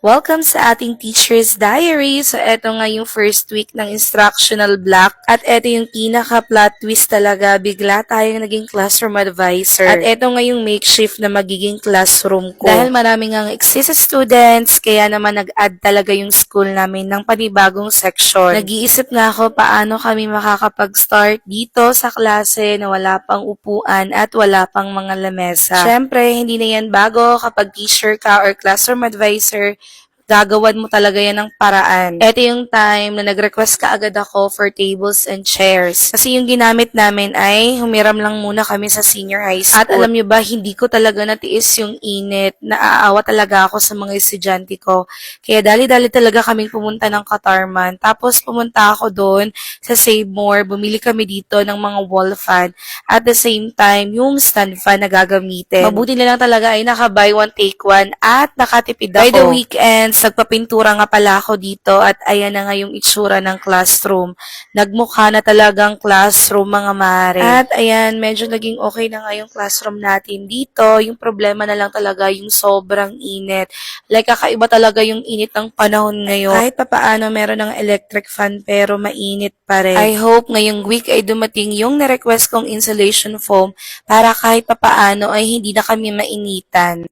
Welcome sa ating Teacher's Diary. So, eto nga yung first week ng instructional block. At eto yung pinaka-plot twist talaga. Bigla tayong naging classroom advisor. At eto nga yung makeshift na magiging classroom ko. Dahil maraming ang exist students, kaya naman nag-add talaga yung school namin ng panibagong section. Nag-iisip nga ako paano kami makakapag-start dito sa klase na wala pang upuan at wala pang mga lamesa. Syempre, hindi na yan bago kapag teacher ka or classroom advisor, gagawan mo talaga yan ng paraan. Ito yung time na nag-request ka agad ako for tables and chairs. Kasi yung ginamit namin ay humiram lang muna kami sa senior high school. At alam nyo ba, hindi ko talaga natiis yung init. Naaawa talaga ako sa mga estudyante ko. Kaya dali-dali talaga kaming pumunta ng Katarman. Tapos pumunta ako doon sa Save More. Bumili kami dito ng mga wall fan. At the same time, yung stand fan na gagamitin. Mabuti na lang talaga ay naka-buy one take one at nakatipid ako. By the weekend, nagpapintura nga pala ako dito at ayan na nga yung itsura ng classroom. Nagmukha na talagang classroom mga mare. At ayan, medyo naging okay na nga yung classroom natin dito. Yung problema na lang talaga yung sobrang init. Like kakaiba talaga yung init ng panahon ngayon. Kahit papaano meron ng electric fan pero mainit pa rin. I hope ngayong week ay dumating yung na-request kong insulation foam para kahit papaano ay hindi na kami mainitan.